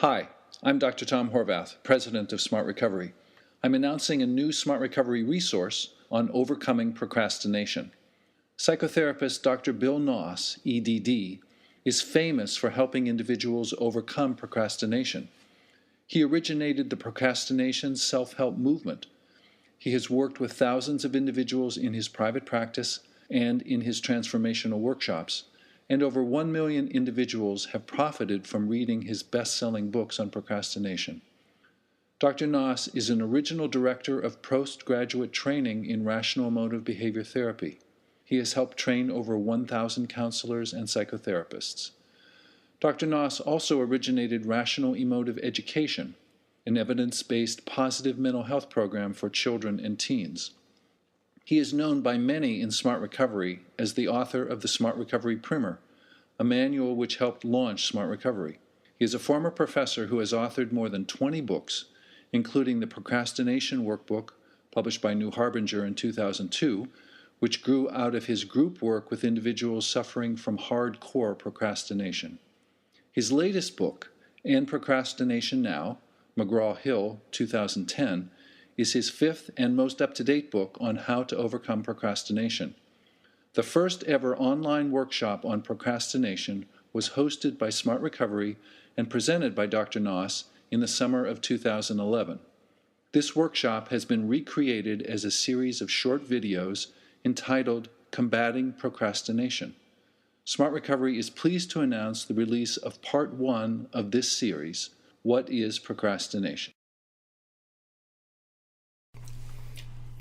Hi, I'm Dr. Tom Horvath, President of Smart Recovery. I'm announcing a new Smart Recovery resource on overcoming procrastination. Psychotherapist Dr. Bill Knaus, EDD, is famous for helping individuals overcome procrastination. He originated the procrastination self-help movement. He has worked with thousands of individuals in his private practice and in his transformational workshops, and over 1 million individuals have profited from reading his best-selling books on procrastination. Dr. Knaus is an original director of postgraduate training in rational emotive behavior therapy. He has helped train over 1,000 counselors and psychotherapists. Dr. Knaus also originated Rational Emotive Education, an evidence-based positive mental health program for children and teens. He is known by many in Smart Recovery as the author of the Smart Recovery Primer, a manual which helped launch Smart Recovery. He is a former professor who has authored more than 20 books, including the Procrastination Workbook, published by New Harbinger in 2002, which grew out of his group work with individuals suffering from hardcore procrastination. His latest book, And Procrastination Now, McGraw-Hill, 2010, is his fifth and most up-to-date book on how to overcome procrastination. The first ever online workshop on procrastination was hosted by Smart Recovery and presented by Dr. Knaus in the summer of 2011. This workshop has been recreated as a series of short videos entitled Combatting Procrastination. Smart Recovery is pleased to announce the release of Part 1 of this series, What is Procrastination?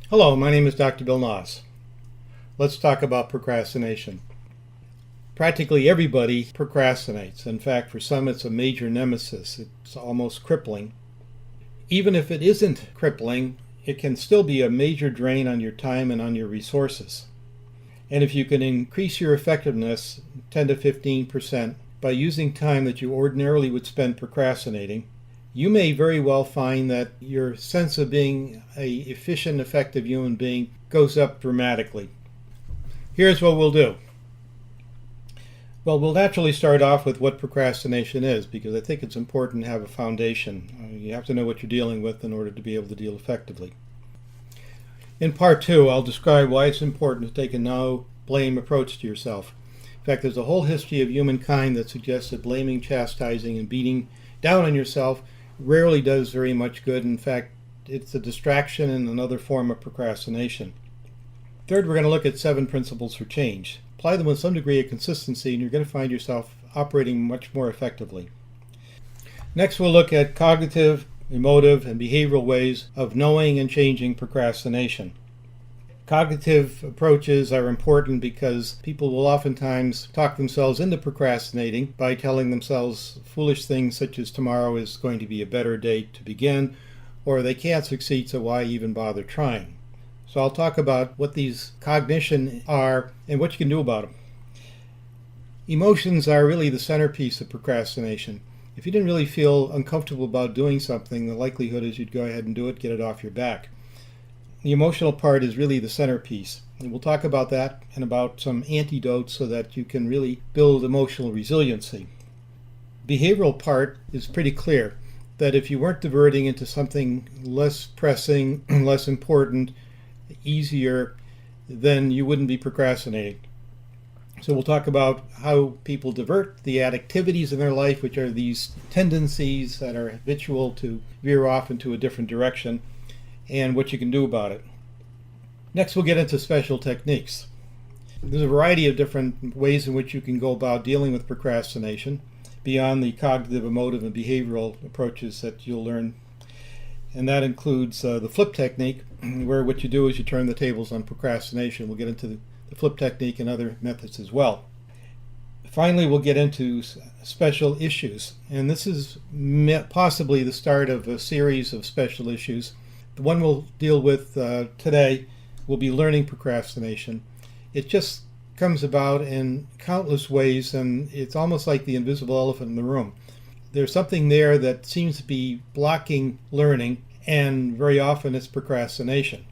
Hello, my name is Dr. Bill Knaus. Let's talk about procrastination. Practically everybody procrastinates. In fact, for some it's a major nemesis. It's almost crippling. Even if it isn't crippling, it can still be a major drain on your time and on your resources. And if you can increase your effectiveness 10 to 15% by using time that you ordinarily would spend procrastinating, you may very well find that your sense of being an efficient, effective human being goes up dramatically. Here's what we'll do. Well, we'll naturally start off with what procrastination is, because I think it's important to have a foundation. You have to know what you're dealing with in order to be able to deal effectively. In Part 2, I'll describe why it's important to take a no-blame approach to yourself. In fact, there's a whole history of humankind that suggests that blaming, chastising, and beating down on yourself rarely does very much good. In fact, it's a distraction and another form of procrastination. Third, we're going to look at 7 principles for change. Apply them with some degree of consistency and you're going to find yourself operating much more effectively. Next, we'll look at cognitive, emotive, and behavioral ways of knowing and changing procrastination. Cognitive approaches are important because people will oftentimes talk themselves into procrastinating by telling themselves foolish things such as tomorrow is going to be a better day to begin, or they can't succeed, so why even bother trying? So I'll talk about what these cognition are and what you can do about them. Emotions are really the centerpiece of procrastination. If you didn't really feel uncomfortable about doing something, the likelihood is you'd go ahead and do it, get it off your back. The emotional part is really the centerpiece. And we'll talk about that and about some antidotes so that you can really build emotional resiliency. Behavioral part is pretty clear, that if you weren't diverting into something less pressing, less important, easier, then you wouldn't be procrastinating. So we'll talk about how people divert the activities in their life, which are these tendencies that are habitual to veer off into a different direction, and what you can do about it. Next, we'll get into special techniques. There's a variety of different ways in which you can go about dealing with procrastination beyond the cognitive, emotive, and behavioral approaches that you'll learn. And that includes the flip technique, where what you do is you turn the tables on procrastination. We'll get into the flip technique and other methods as well. Finally, we'll get into special issues. And this is possibly the start of a series of special issues. The one we'll deal with today will be learning procrastination. It just comes about in countless ways, and it's almost like the invisible elephant in the room. There's something there that seems to be blocking learning, and very often it's procrastination.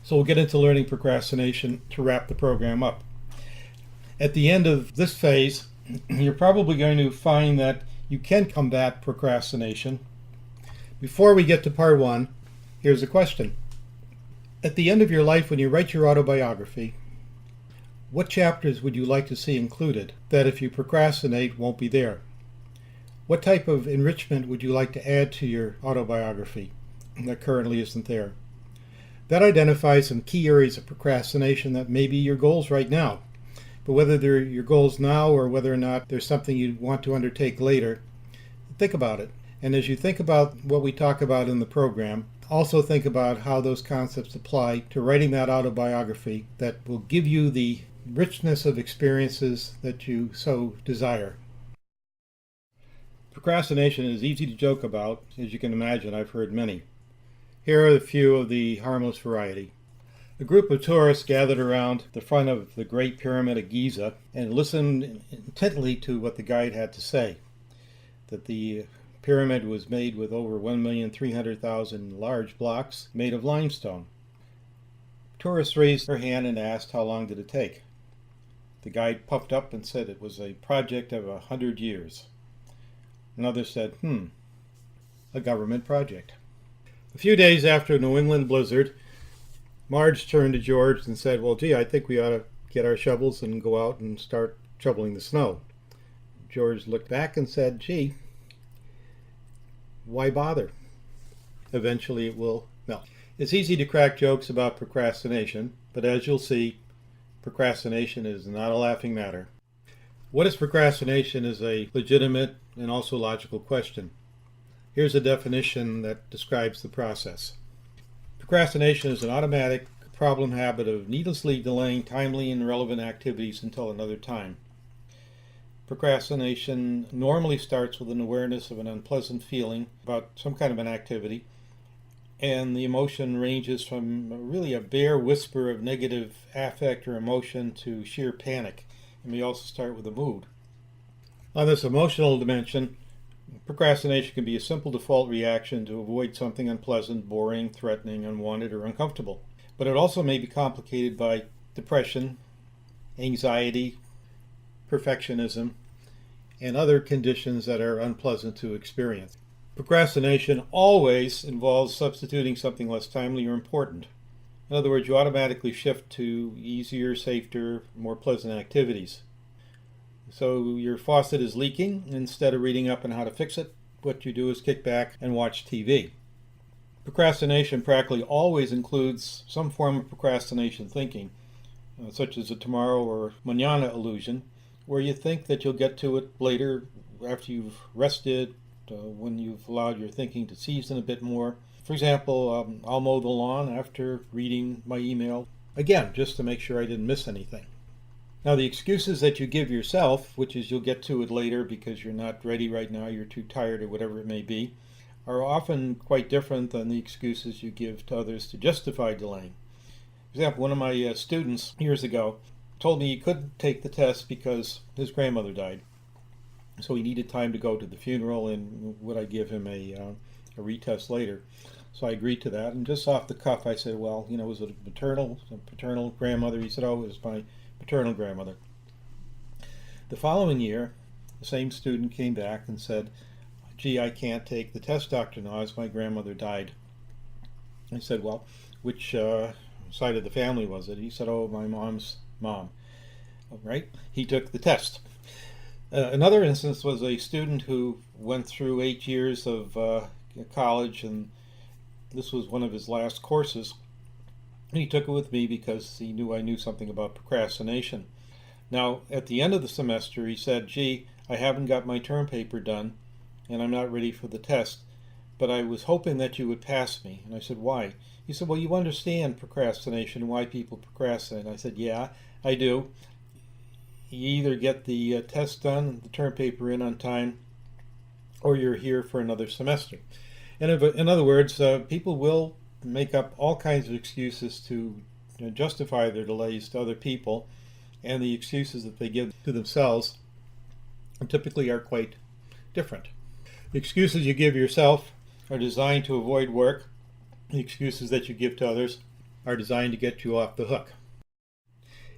So we'll get into learning procrastination to wrap the program up. At the end of this phase, you're probably going to find that you can combat procrastination. Before we get to part one, here's a question. At the end of your life, when you write your autobiography, what chapters would you like to see included that if you procrastinate won't be there? What type of enrichment would you like to add to your autobiography that currently isn't there? That identifies some key areas of procrastination that may be your goals right now. But whether they're your goals now or whether or not there's something you want to undertake later, think about it. And as you think about what we talk about in the program, also think about how those concepts apply to writing that autobiography that will give you the richness of experiences that you so desire. Procrastination is easy to joke about. As you can imagine, I've heard many. Here are a few of the harmless variety. A group of tourists gathered around the front of the Great Pyramid of Giza and listened intently to what the guide had to say. That the pyramid was made with over 1,300,000 large blocks made of limestone. Tourists raised their hand and asked how long did it take. The guide puffed up and said it was a project of 100 years. Another said, a government project. A few days after a New England blizzard, Marge turned to George and said, well, gee, I think we ought to get our shovels and go out and start shoveling the snow. George looked back and said, gee, why bother? Eventually it will melt. It's easy to crack jokes about procrastination, but as you'll see, procrastination is not a laughing matter. What is procrastination is a legitimate and also logical question. Here's a definition that describes the process. Procrastination is an automatic problem habit of needlessly delaying timely and relevant activities until another time. Procrastination normally starts with an awareness of an unpleasant feeling about some kind of an activity, and the emotion ranges from really a bare whisper of negative affect or emotion to sheer panic. It may also start with a mood. On this emotional dimension, procrastination can be a simple default reaction to avoid something unpleasant, boring, threatening, unwanted, or uncomfortable. But it also may be complicated by depression, anxiety, perfectionism, and other conditions that are unpleasant to experience. Procrastination always involves substituting something less timely or important. In other words, you automatically shift to easier, safer, more pleasant activities. So your faucet is leaking. Instead of reading up on how to fix it, what you do is kick back and watch TV. Procrastination practically always includes some form of procrastination thinking, such as a tomorrow or mañana illusion, where you think that you'll get to it later after you've rested, when you've allowed your thinking to season a bit more. For example, I'll mow the lawn after reading my email, again, just to make sure I didn't miss anything. Now, the excuses that you give yourself, which is you'll get to it later because you're not ready right now, you're too tired or whatever it may be, are often quite different than the excuses you give to others to justify delaying. For example, one of my students years ago told me he couldn't take the test because his grandmother died. So he needed time to go to the funeral, and would I give him a retest later? So I agreed to that, and just off the cuff I said, well, was it a paternal grandmother? He said, oh, it was my paternal grandmother. The following year, the same student came back and said, gee, I can't take the test, Dr. Knaus, my grandmother died. I said, well, which side of the family was it? He said, oh, my mom's mom. All right, he took the test. Another instance was a student who went through 8 years of college, and this was one of his last courses. He took it with me because he knew I knew something about procrastination. Now, at the end of the semester, he said, gee, I haven't got my term paper done, and I'm not ready for the test, but I was hoping that you would pass me. And I said, why? He said, well, you understand procrastination, why people procrastinate. I said, yeah, I do. You either get the test done, the term paper in on time, or you're here for another semester. And in other words, people will make up all kinds of excuses to justify their delays to other people, and the excuses that they give to themselves typically are quite different. The excuses you give yourself are designed to avoid work. The excuses that you give to others are designed to get you off the hook.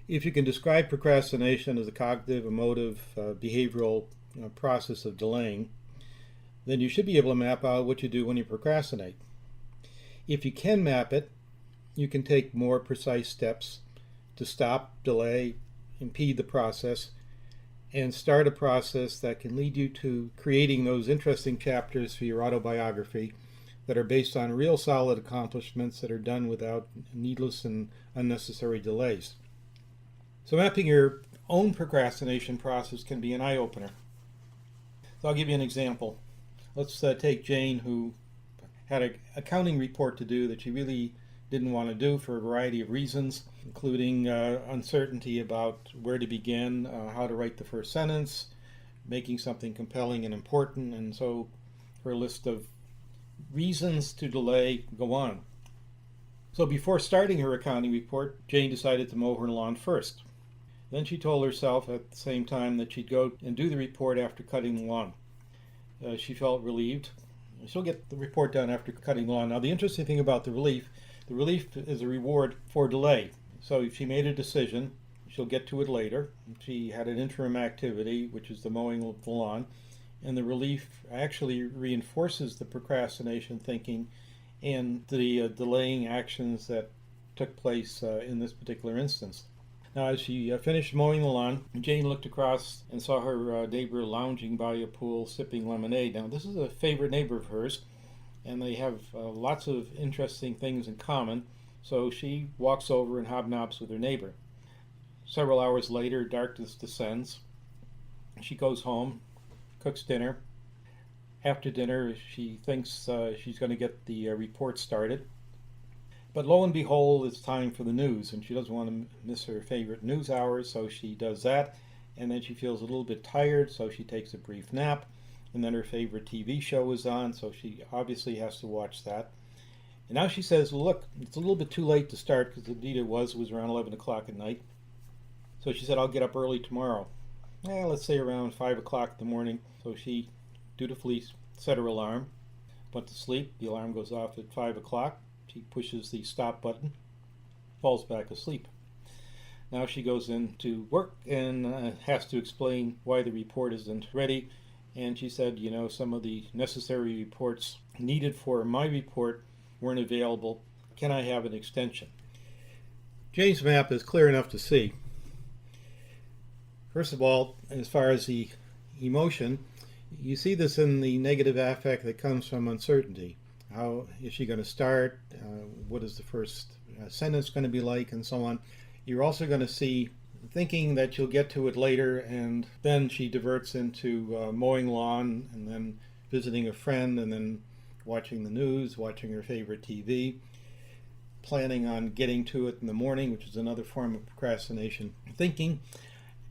If you can describe procrastination as a cognitive, emotive, behavioral process of delaying, then you should be able to map out what you do when you procrastinate. If you can map it, you can take more precise steps to stop, delay, impede the process, and start a process that can lead you to creating those interesting chapters for your autobiography that are based on real solid accomplishments that are done without needless and unnecessary delays. So mapping your own procrastination process can be an eye-opener. So I'll give you an example. Let's take Jane, who had an accounting report to do that she really didn't want to do for a variety of reasons, including uncertainty about where to begin, how to write the first sentence, making something compelling and important, and so her list of reasons to delay go on. So before starting her accounting report, Jane decided to mow her lawn first. Then she told herself at the same time that she'd go and do the report after cutting the lawn. She felt relieved. She'll get the report done after cutting the lawn. Now the interesting thing about the relief is a reward for delay. So if she made a decision, she'll get to it later. She had an interim activity, which is the mowing of the lawn, and the relief actually reinforces the procrastination thinking and the delaying actions that took place in this particular instance. Now, as she finished mowing the lawn, Jane looked across and saw her neighbor lounging by a pool sipping lemonade. Now, this is a favorite neighbor of hers, and they have lots of interesting things in common, so she walks over and hobnobs with her neighbor. Several hours later, darkness descends. She goes home, cooks dinner. After dinner, she thinks she's going to get the report started. But lo and behold, it's time for the news, and she doesn't want to miss her favorite news hours, so she does that. And then she feels a little bit tired, so she takes a brief nap. And then her favorite TV show is on, so she obviously has to watch that. And now she says, well, look, it's a little bit too late to start, because indeed it was around 11 o'clock at night. So she said, I'll get up early tomorrow. Let's say around 5 o'clock in the morning. So she dutifully set her alarm, went to sleep. The alarm goes off at 5 o'clock. She pushes the stop button, falls back asleep. Now she goes into work and has to explain why the report isn't ready. And she said, some of the necessary reports needed for my report weren't available. Can I have an extension? Jane's map is clear enough to see. First of all, as far as the emotion, you see this in the negative affect that comes from uncertainty. How is she going to start? What is the first sentence going to be like, and so on. You're also going to see thinking that you'll get to it later, and then she diverts into mowing lawn, and then visiting a friend, and then watching the news, watching her favorite TV, planning on getting to it in the morning, which is another form of procrastination thinking,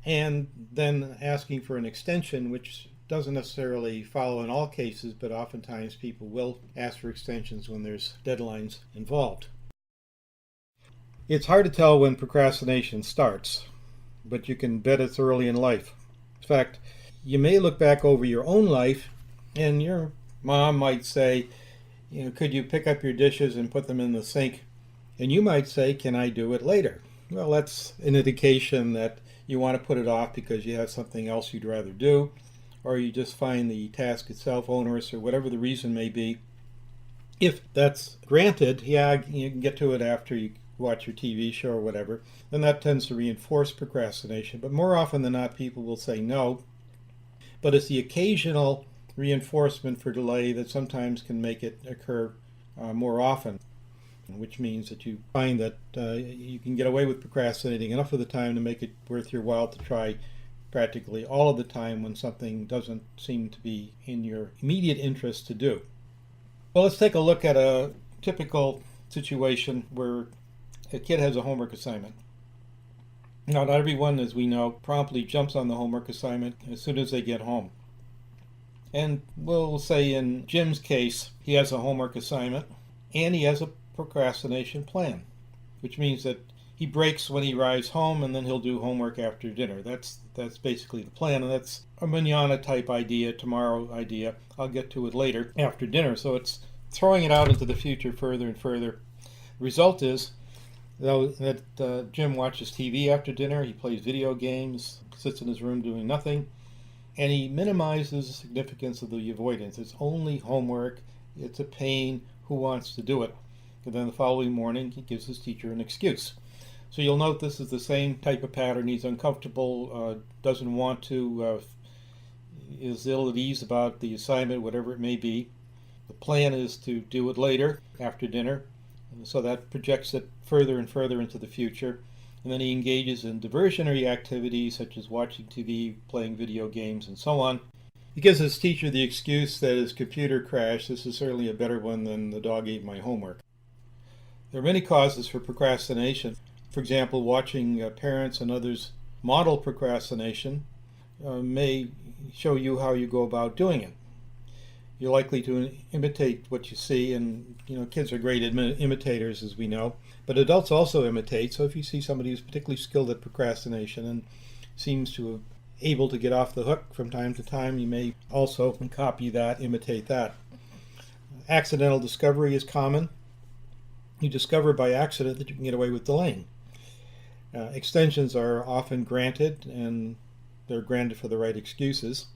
and then asking for an extension, which doesn't necessarily follow in all cases, but oftentimes people will ask for extensions when there's deadlines involved. It's hard to tell when procrastination starts, but you can bet it's early in life. In fact, you may look back over your own life and your mom might say, could you pick up your dishes and put them in the sink? And you might say, can I do it later? Well, that's an indication that you want to put it off because you have something else you'd rather do, or you just find the task itself onerous, or whatever the reason may be. If that's granted, you can get to it after you watch your TV show or whatever, then that tends to reinforce procrastination. But more often than not, people will say no. But it's the occasional reinforcement for delay that sometimes can make it occur more often, which means that you find that you can get away with procrastinating enough of the time to make it worth your while to try practically all of the time when something doesn't seem to be in your immediate interest to do. Well, let's take a look at a typical situation where a kid has a homework assignment. Now, not everyone, as we know, promptly jumps on the homework assignment as soon as they get home. And we'll say in Jim's case, he has a homework assignment and he has a procrastination plan, which means that he breaks when he arrives home and then he'll do homework after dinner. That's basically the plan, and that's a manana type idea, tomorrow idea. I'll get to it later after dinner. So it's throwing it out into the future further and further. The result is that Jim watches TV after dinner, he plays video games, sits in his room doing nothing, And he minimizes the significance of the avoidance. It's only homework, it's a pain, who wants to do it? And then the following morning he gives his teacher an excuse. So you'll note this is the same type of pattern. He's uncomfortable, doesn't want to, is ill at ease about the assignment, whatever it may be. The plan is to do it later, after dinner, so that projects it further and further into the future. And then he engages in diversionary activities such as watching TV, playing video games, and so on. He gives his teacher the excuse that his computer crashed. This is certainly a better one than the dog ate my homework. There are many causes for procrastination. For example, watching parents and others model procrastination may show you how you go about doing it. You're likely to imitate what you see, and kids are great imitators, as we know, but adults also imitate. So if you see somebody who's particularly skilled at procrastination and seems to be able to get off the hook from time to time, you may also copy that, imitate that. Accidental discovery is common. You discover by accident that you can get away with delaying. Extensions are often granted, and they're granted for the right excuses.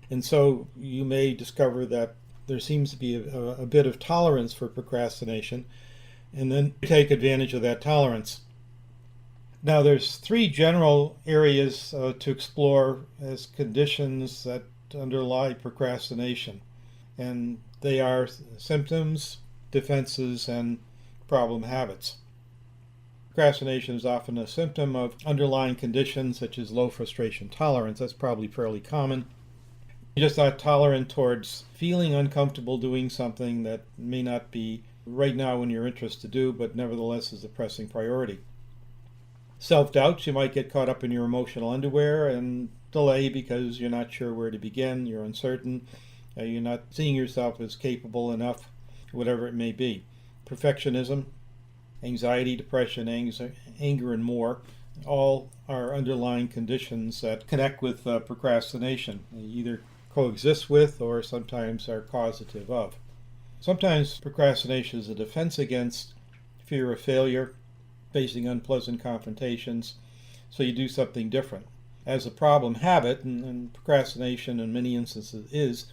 And so you may discover that there seems to be a bit of tolerance for procrastination, and then take advantage of that tolerance. Now there's three general areas to explore as conditions that underlie procrastination, and they are symptoms, defenses, and problem habits. Procrastination is often a symptom of underlying conditions such as low frustration tolerance. That's probably fairly common. You're just not tolerant towards feeling uncomfortable doing something that may not be right now in your interest to do, but nevertheless is a pressing priority. Self-doubts, you might get caught up in your emotional underwear and delay because you're not sure where to begin, you're uncertain, you're not seeing yourself as capable enough, whatever it may be. Perfectionism, anxiety, depression, anger, and more, all are underlying conditions that connect with procrastination. They either coexist with or sometimes are causative of. Sometimes procrastination is a defense against fear of failure, facing unpleasant confrontations, so you do something different. As a problem habit, and procrastination in many instances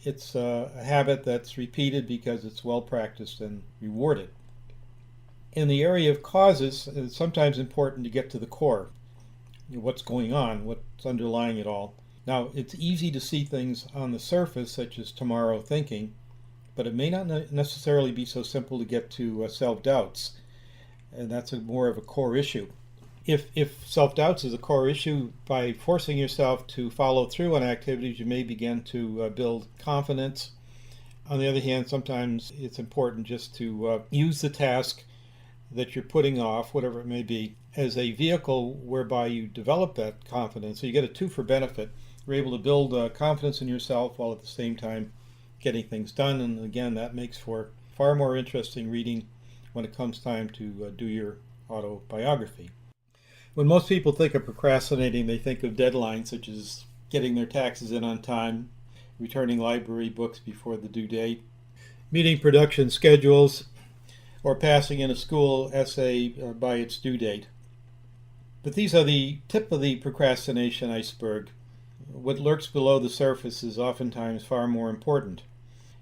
it's a habit that's repeated because it's well practiced and rewarded. In the area of causes, it's sometimes important to get to the core. What's going on, what's underlying it all. Now, it's easy to see things on the surface, such as tomorrow thinking, but it may not necessarily be so simple to get to self-doubts, and that's more of a core issue. If self-doubts is a core issue, by forcing yourself to follow through on activities, you may begin to build confidence. On the other hand, sometimes it's important just to use the task that you're putting off, whatever it may be, as a vehicle whereby you develop that confidence. So you get a two for benefit. You're able to build confidence in yourself while at the same time getting things done. And again, that makes for far more interesting reading when it comes time to do your autobiography. When most people think of procrastinating, they think of deadlines such as getting their taxes in on time, returning library books before the due date, meeting production schedules, or passing in a school essay by its due date. But these are the tip of the procrastination iceberg. What lurks below the surface is oftentimes far more important.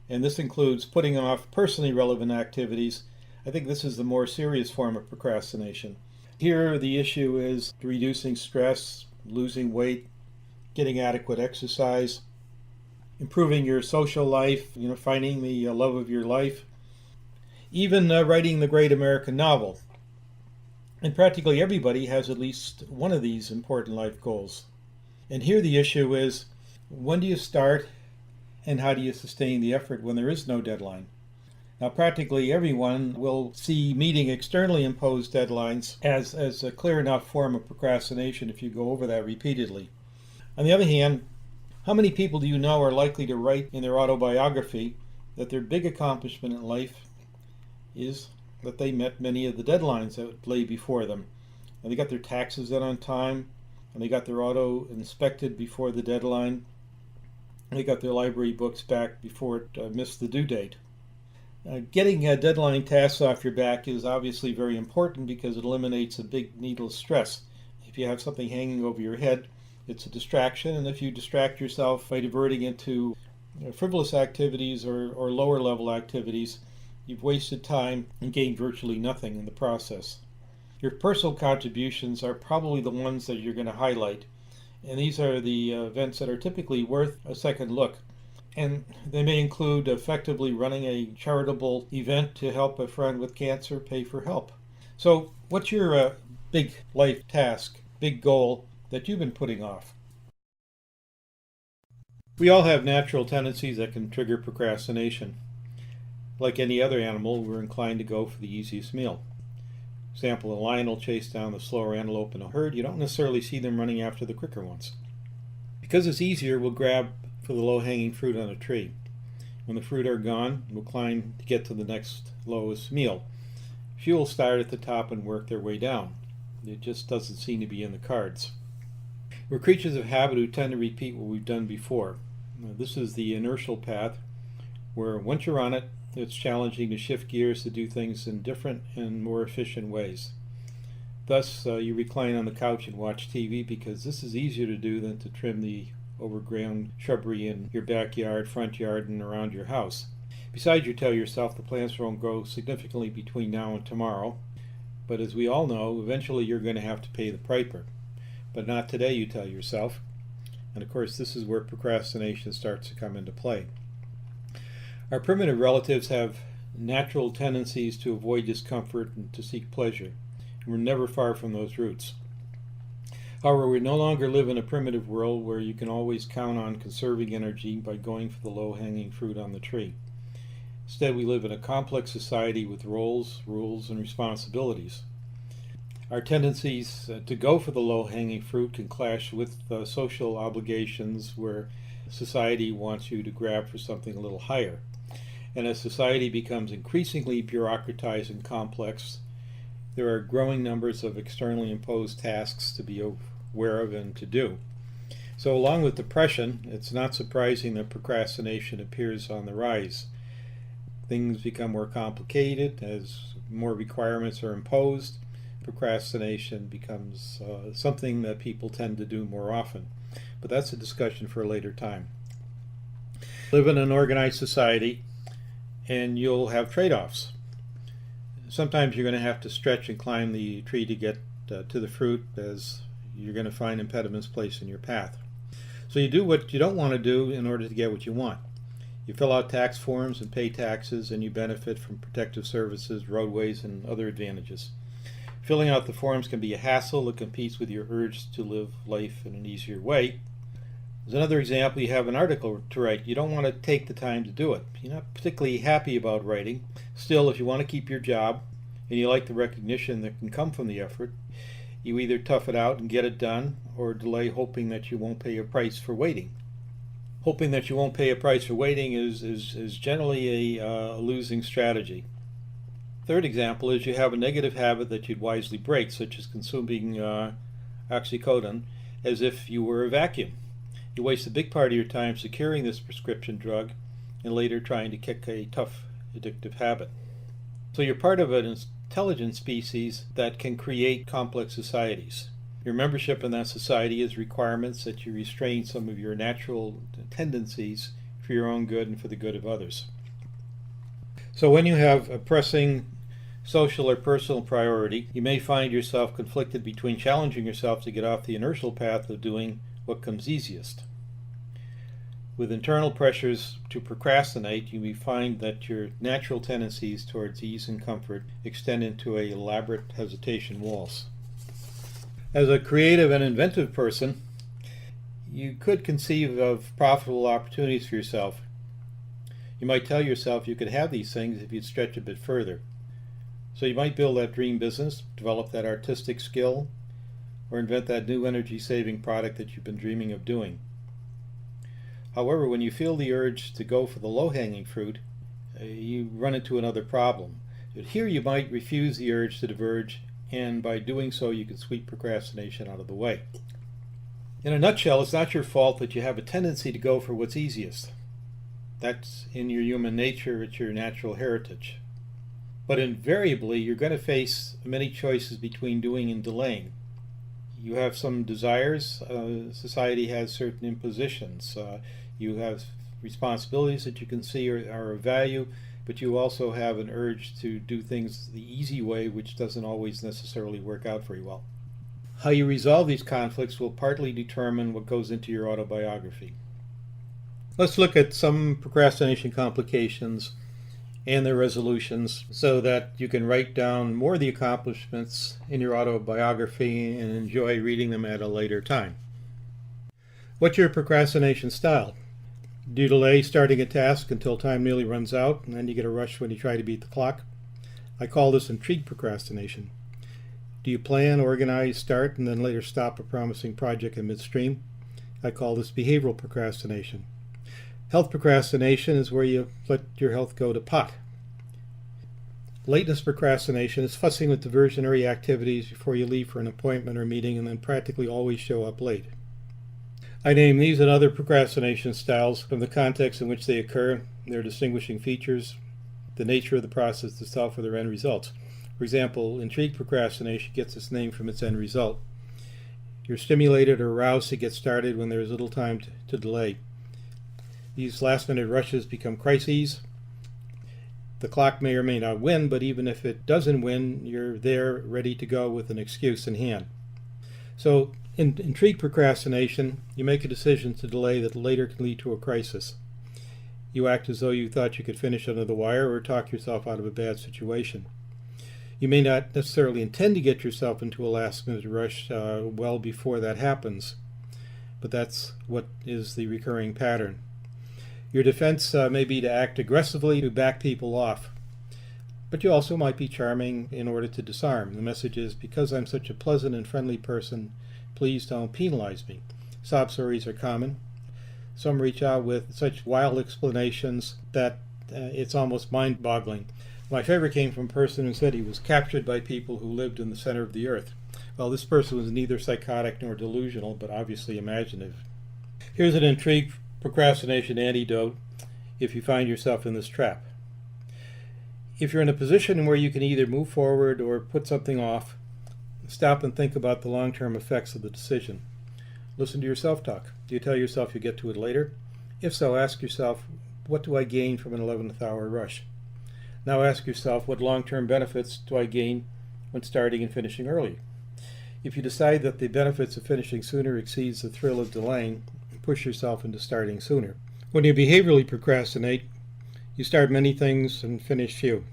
And this includes putting off personally relevant activities. I think this is the more serious form of procrastination. Here the issue is reducing stress, losing weight, getting adequate exercise, improving your social life, finding the love of your life, even writing the great American novel. And practically everybody has at least one of these important life goals. And here the issue is, when do you start and how do you sustain the effort when there is no deadline? Now, practically everyone will see meeting externally imposed deadlines as a clear enough form of procrastination if you go over that repeatedly. On the other hand, how many people do you know are likely to write in their autobiography that their big accomplishment in life is that they met many of the deadlines that lay before them? And they got their taxes in on time, and they got their auto inspected before the deadline, and they got their library books back before it missed the due date. Getting deadline tasks off your back is obviously very important because it eliminates a big needless stress. If you have something hanging over your head, It's a distraction, and if you distract yourself by diverting into frivolous activities or lower level activities, you've wasted time and gained virtually nothing in the process. Your personal contributions are probably the ones that you're going to highlight, and these are the events that are typically worth a second look. And they may include effectively running a charitable event to help a friend with cancer pay for help. So, what's your big life task, big goal that you've been putting off? We all have natural tendencies that can trigger procrastination. Like any other animal, we're inclined to go for the easiest meal. For example, a lion will chase down the slower antelope in a herd. You don't necessarily see them running after the quicker ones. Because it's easier, we'll grab for the low-hanging fruit on a tree. When the fruit are gone, we'll climb to get to the next lowest meal. Few will start at the top and work their way down. It just doesn't seem to be in the cards. We're creatures of habit who tend to repeat what we've done before. This is the inertial path, where once you're on it, it's challenging to shift gears to do things in different and more efficient ways. Thus, you recline on the couch and watch TV because this is easier to do than to trim the overgrown shrubbery in your backyard, front yard, and around your house. Besides, you tell yourself the plants won't grow significantly between now and tomorrow, but as we all know, eventually you're going to have to pay the piper. But not today, you tell yourself. And of course, this is where procrastination starts to come into play. Our primitive relatives have natural tendencies to avoid discomfort and to seek pleasure. And we're never far from those roots. However, we no longer live in a primitive world where you can always count on conserving energy by going for the low-hanging fruit on the tree. Instead, we live in a complex society with roles, rules, and responsibilities. Our tendencies to go for the low-hanging fruit can clash with social obligations where society wants you to grab for something a little higher. And as society becomes increasingly bureaucratized and complex, there are growing numbers of externally imposed tasks to be aware of and to do. So along with depression, it's not surprising that procrastination appears on the rise. Things become more complicated as more requirements are imposed. Procrastination becomes something that people tend to do more often. But that's a discussion for a later time. Live in an organized society and you'll have trade-offs. Sometimes you're going to have to stretch and climb the tree to get to the fruit, as you're going to find impediments placed in your path. So you do what you don't want to do in order to get what you want. You fill out tax forms and pay taxes, and you benefit from protective services, roadways, and other advantages. Filling out the forms can be a hassle that competes with your urge to live life in an easier way. As another example, you have an article to write. You don't want to take the time to do it. You're not particularly happy about writing. Still, if you want to keep your job and you like the recognition that can come from the effort, you either tough it out and get it done, or delay hoping that you won't pay a price for waiting. Hoping that you won't pay a price for waiting is generally a losing strategy. Third example is you have a negative habit that you'd wisely break, such as consuming oxycodone as if you were a vacuum. You waste a big part of your time securing this prescription drug and later trying to kick a tough addictive habit. So you're part of an intelligent species that can create complex societies. Your membership in that society is requirements that you restrain some of your natural tendencies for your own good and for the good of others. So when you have a pressing social or personal priority, you may find yourself conflicted between challenging yourself to get off the inertial path of doing what comes easiest. With internal pressures to procrastinate, you may find that your natural tendencies towards ease and comfort extend into an elaborate hesitation waltz. As a creative and inventive person, you could conceive of profitable opportunities for yourself. You might tell yourself you could have these things if you'd stretch a bit further. So you might build that dream business, develop that artistic skill, or invent that new energy-saving product that you've been dreaming of doing. However, when you feel the urge to go for the low-hanging fruit, you run into another problem. Here you might refuse the urge to diverge, and by doing so you can sweep procrastination out of the way. In a nutshell, it's not your fault that you have a tendency to go for what's easiest. That's in your human nature, it's your natural heritage. But invariably, you're going to face many choices between doing and delaying. You have some desires. Society has certain impositions. You have responsibilities that you can see are of value, but you also have an urge to do things the easy way, which doesn't always necessarily work out very well. How you resolve these conflicts will partly determine what goes into your autobiography. Let's look at some procrastination complications and their resolutions so that you can write down more of the accomplishments in your autobiography and enjoy reading them at a later time. What's your procrastination style? Do you delay starting a task until time nearly runs out and then you get a rush when you try to beat the clock? I call this intrigue procrastination. Do you plan, organize, start, and then later stop a promising project in midstream? I call this behavioral procrastination. Health procrastination is where you let your health go to pot. Lateness procrastination is fussing with diversionary activities before you leave for an appointment or meeting and then practically always show up late. I name these and other procrastination styles from the context in which they occur, their distinguishing features, the nature of the process itself, or their end results. For example, intrigue procrastination gets its name from its end result. You're stimulated or aroused to get started when there is little time to delay. These last-minute rushes become crises. The clock may or may not win, but even if it doesn't win, you're there ready to go with an excuse in hand. So in intrigue procrastination, you make a decision to delay that later can lead to a crisis. You act as though you thought you could finish under the wire or talk yourself out of a bad situation. You may not necessarily intend to get yourself into a last-minute rush well before that happens, but that's what is the recurring pattern. Your defense may be to act aggressively to back people off, but you also might be charming in order to disarm. The message is, because I'm such a pleasant and friendly person, please don't penalize me. Sob stories are common. Some reach out with such wild explanations that it's almost mind-boggling. My favorite came from a person who said he was captured by people who lived in the center of the earth. Well, this person was neither psychotic nor delusional, but obviously imaginative. Here's an Intrigue Procrastination Antidote if you find yourself in this trap. If you're in a position where you can either move forward or put something off, stop and think about the long-term effects of the decision. Listen to your self-talk. Do you tell yourself you'll get to it later? If so, ask yourself, what do I gain from an 11th hour rush? Now ask yourself, what long-term benefits do I gain when starting and finishing early? If you decide that the benefits of finishing sooner exceeds the thrill of delaying, push yourself into starting sooner. When you behaviorally procrastinate, you start many things and finish few.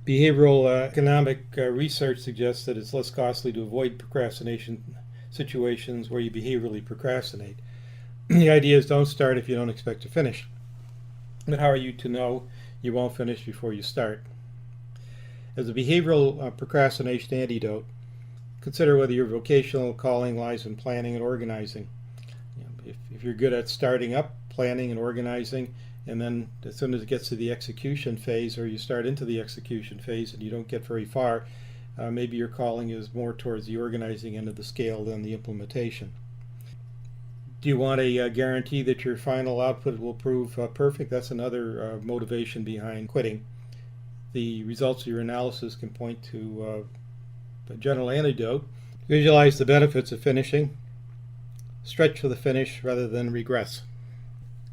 Behavioral economic research suggests that it's less costly to avoid procrastination situations where you behaviorally procrastinate. The idea is don't start if you don't expect to finish. But how are you to know you won't finish before you start? As a behavioral procrastination antidote, consider whether your vocational calling lies in planning and organizing. If you're good at starting up, planning and organizing, and then as soon as it gets to the execution phase, or you start into the execution phase and you don't get very far, maybe your calling is more towards the organizing end of the scale than the implementation. Do you want a guarantee that your final output will prove perfect? That's another motivation behind quitting. The results of your analysis can point to a general antidote. Visualize the benefits of finishing. Stretch for the finish rather than regress.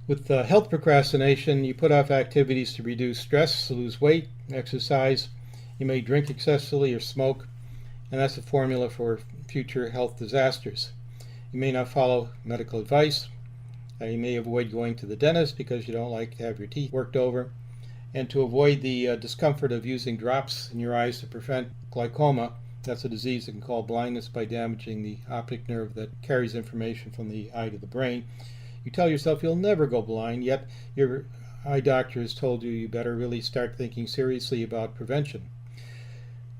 With health procrastination, you put off activities to reduce stress, to lose weight, exercise. You may drink excessively or smoke, and that's a formula for future health disasters. You may not follow medical advice. You may avoid going to the dentist because you don't like to have your teeth worked over. And to avoid the discomfort of using drops in your eyes to prevent glaucoma, that's a disease that can cause blindness by damaging the optic nerve that carries information from the eye to the brain. You tell yourself you'll never go blind, yet your eye doctor has told you you better really start thinking seriously about prevention.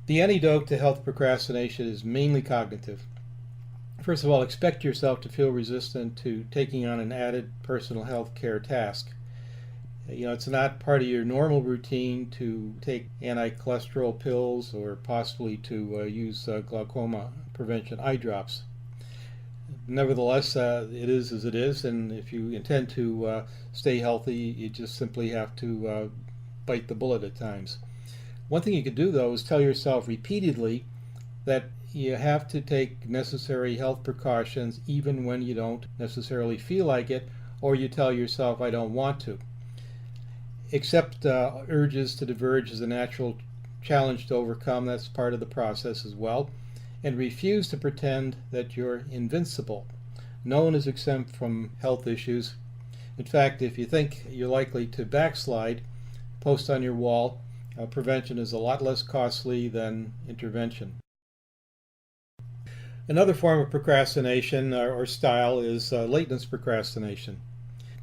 The antidote to health procrastination is mainly cognitive. First of all, expect yourself to feel resistant to taking on an added personal health care task. It's not part of your normal routine to take anti-cholesterol pills or possibly to use glaucoma prevention eye drops. Nevertheless, it is as it is, and if you intend to stay healthy, you just simply have to bite the bullet at times. One thing you could do, though, is tell yourself repeatedly that you have to take necessary health precautions even when you don't necessarily feel like it, or you tell yourself, I don't want to. Accept urges to diverge as a natural challenge to overcome. That's part of the process as well. And refuse to pretend that you're invincible. No one is exempt from health issues. In fact, if you think you're likely to backslide, post on your wall, prevention is a lot less costly than intervention. Another form of procrastination or style is lateness procrastination.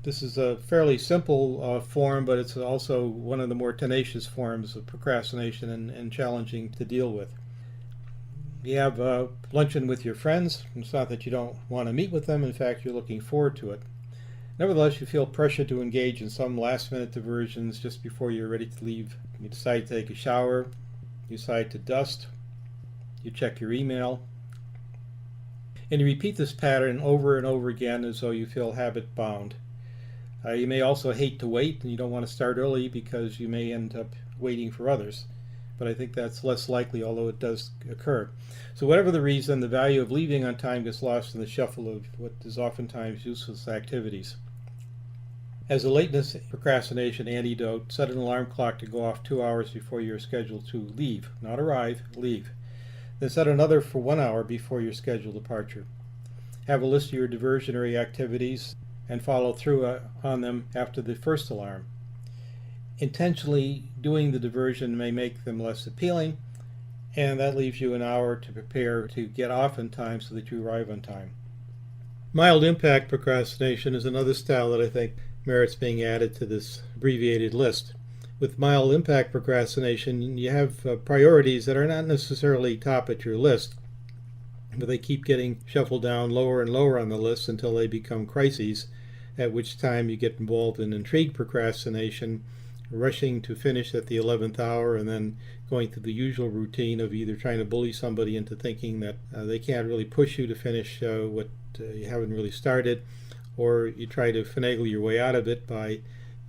This is a fairly simple form, but it's also one of the more tenacious forms of procrastination and challenging to deal with. You have luncheon with your friends. It's not that you don't want to meet with them. In fact, you're looking forward to it. Nevertheless, you feel pressure to engage in some last-minute diversions just before you're ready to leave. You decide to take a shower. You decide to dust. You check your email. And you repeat this pattern over and over again as though you feel habit-bound. You may also hate to wait, and you don't want to start early because you may end up waiting for others. But I think that's less likely, although it does occur. So whatever the reason, the value of leaving on time gets lost in the shuffle of what is oftentimes useless activities. As a lateness procrastination antidote, set an alarm clock to go off 2 hours before you're scheduled to leave. Not arrive, leave. Then set another for 1 hour before your scheduled departure. Have a list of your diversionary activities and follow through on them after the first alarm. Intentionally doing the diversion may make them less appealing, and that leaves you an hour to prepare to get off in time so that you arrive on time. Mild impact procrastination is another style that I think merits being added to this abbreviated list. With mild impact procrastination, you have priorities that are not necessarily top at your list, but they keep getting shuffled down lower and lower on the list until they become crises, at which time you get involved in intrigue procrastination, rushing to finish at the 11th hour and then going through the usual routine of either trying to bully somebody into thinking that they can't really push you to finish what you haven't really started, or you try to finagle your way out of it by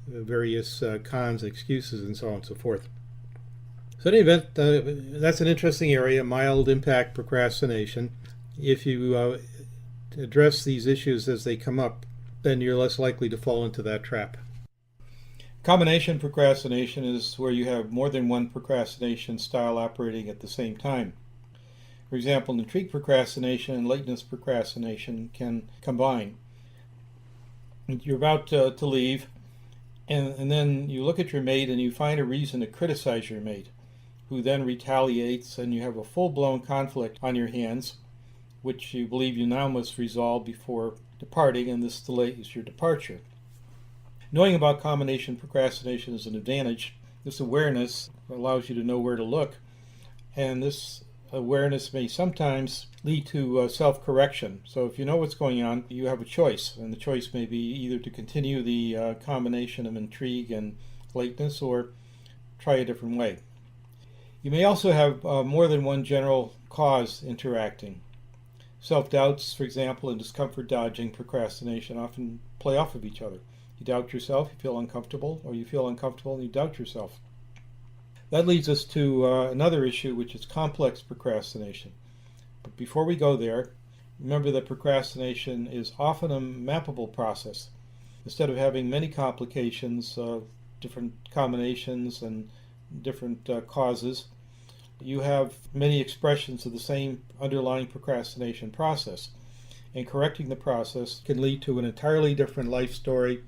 various cons, excuses, and so on and so forth. So in any event, that's an interesting area, mild impact procrastination. If you address these issues as they come up, then you're less likely to fall into that trap. Combination procrastination is where you have more than one procrastination style operating at the same time. For example, intrigue procrastination and lateness procrastination can combine. You're about to leave, and then you look at your mate and you find a reason to criticize your mate, who then retaliates, and you have a full-blown conflict on your hands, which you believe you now must resolve before departing, and this delays your departure. Knowing about combination procrastination is an advantage. This awareness allows you to know where to look, and this awareness may sometimes lead to self-correction. So if you know what's going on, you have a choice, and the choice may be either to continue the combination of intrigue and lateness or try a different way. You may also have more than one general cause interacting. Self-doubts, for example, and discomfort dodging procrastination often play off of each other. You doubt yourself, you feel uncomfortable, or you feel uncomfortable and you doubt yourself. That leads us to another issue, which is complex procrastination. But before we go there, remember that procrastination is often a mappable process. Instead of having many complications, different combinations and different causes, you have many expressions of the same underlying procrastination process. And correcting the process can lead to an entirely different life story,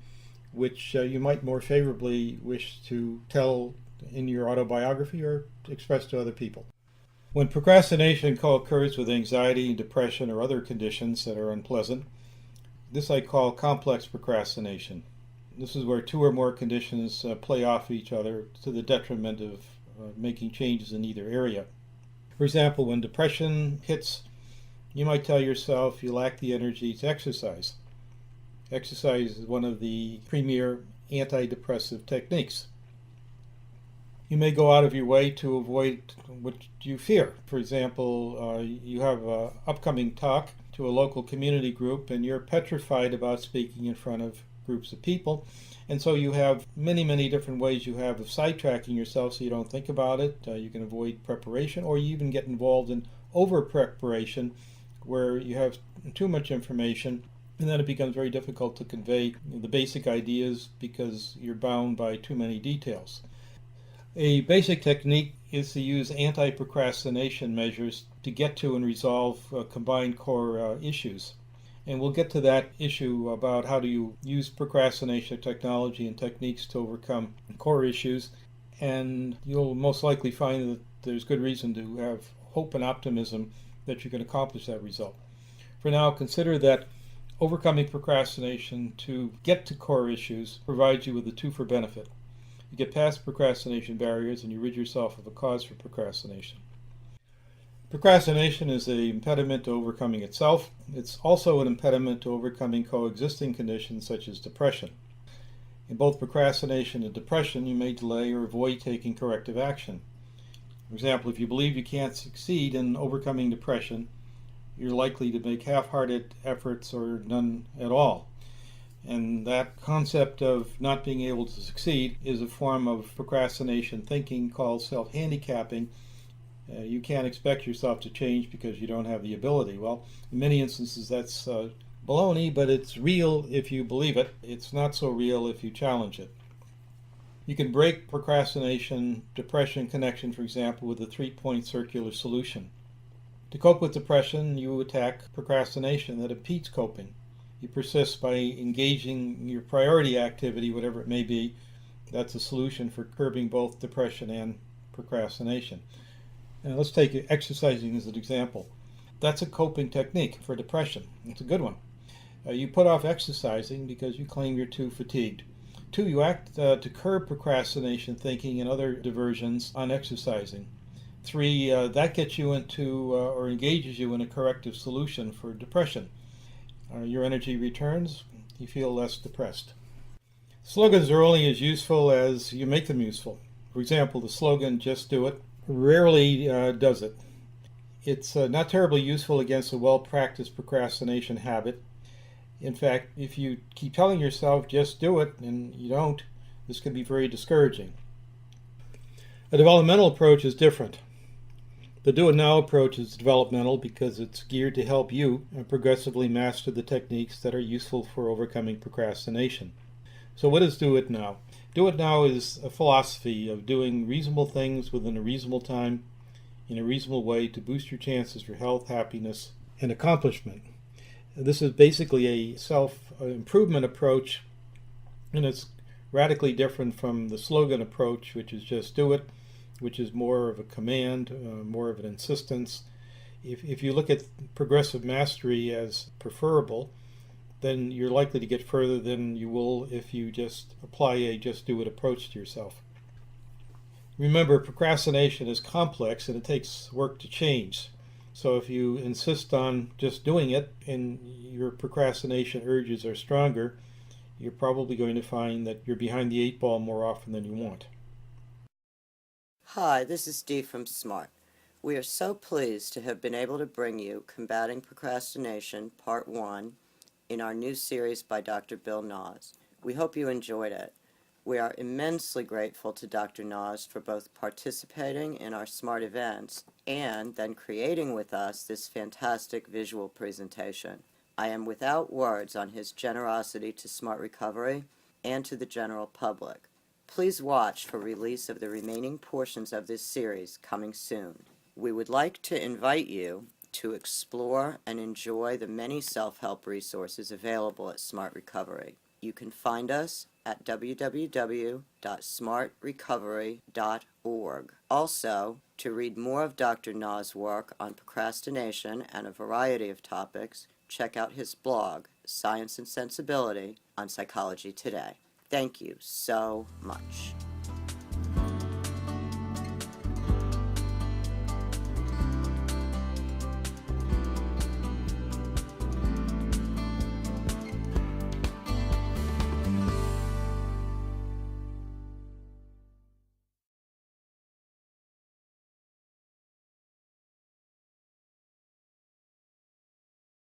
which you might more favorably wish to tell in your autobiography or express to other people. When procrastination co-occurs with anxiety, depression, or other conditions that are unpleasant, this I call complex procrastination. This is where two or more conditions play off each other to the detriment of making changes in either area. For example, when depression hits, you might tell yourself you lack the energy to exercise. Exercise is one of the premier antidepressive techniques. You may go out of your way to avoid what you fear. For example, you have an upcoming talk to a local community group and you're petrified about speaking in front of groups of people. And so you have many different ways you have of sidetracking yourself so you don't think about it. You can avoid preparation, or you even get involved in over-preparation, where you have too much information, and then it becomes very difficult to convey the basic ideas because you're bound by too many details. A basic technique is to use anti-procrastination measures to get to and resolve combined core issues. And we'll get to that issue about how do you use procrastination technology and techniques to overcome core issues. And you'll most likely find that there's good reason to have hope and optimism that you can accomplish that result. For now, consider that overcoming procrastination to get to core issues provides you with a two for benefit. You get past procrastination barriers and you rid yourself of a cause for procrastination. Procrastination is an impediment to overcoming itself. It's also an impediment to overcoming coexisting conditions such as depression. In both procrastination and depression, you may delay or avoid taking corrective action. For example, if you believe you can't succeed in overcoming depression, you're likely to make half-hearted efforts or none at all. And that concept of not being able to succeed is a form of procrastination thinking called self-handicapping. You can't expect yourself to change because you don't have the ability. Well, in many instances that's baloney, but it's real if you believe it. It's not so real if you challenge it. You can break procrastination depression connection, for example, with a 3-point circular solution. To cope with depression, you attack procrastination that impedes coping. You persist by engaging your priority activity, whatever it may be. That's a solution for curbing both depression and procrastination. Now let's take exercising as an example. That's a coping technique for depression. It's a good one. You put off exercising because you claim you're too fatigued. 2, you act to curb procrastination thinking and other diversions on exercising. 3, that gets you into or engages you in a corrective solution for depression. Your energy returns, you feel less depressed. Slogans are only as useful as you make them useful. For example, the slogan, "Just do it," rarely does it. It's not terribly useful against a well-practiced procrastination habit. In fact, if you keep telling yourself, "Just do it," and you don't, this can be very discouraging. A developmental approach is different. The Do It Now approach is developmental because it's geared to help you progressively master the techniques that are useful for overcoming procrastination. So what is Do It Now? Do It Now is a philosophy of doing reasonable things within a reasonable time in a reasonable way to boost your chances for health, happiness, and accomplishment. This is basically a self-improvement approach, and it's radically different from the slogan approach, which is "Just do it," which is more of a command, more of an insistence. If you look at progressive mastery as preferable, then you're likely to get further than you will if you just apply a "just do it" approach to yourself. Remember, procrastination is complex and it takes work to change. So if you insist on just doing it and your procrastination urges are stronger, you're probably going to find that you're behind the 8 ball more often than you want. Hi, this is Dee from SMART. We are so pleased to have been able to bring you Combating Procrastination Part 1 in our new series by Dr. Bill Knaus. We hope you enjoyed it. We are immensely grateful to Dr. Knaus for both participating in our SMART events and then creating with us this fantastic visual presentation. I am without words on his generosity to SMART Recovery and to the general public. Please watch for release of the remaining portions of this series coming soon. We would like to invite you to explore and enjoy the many self-help resources available at SMART Recovery. You can find us at www.smartrecovery.org. Also, to read more of Dr. Knaus' work on procrastination and a variety of topics, check out his blog, Science and Sensibility, on Psychology Today. Thank you so much.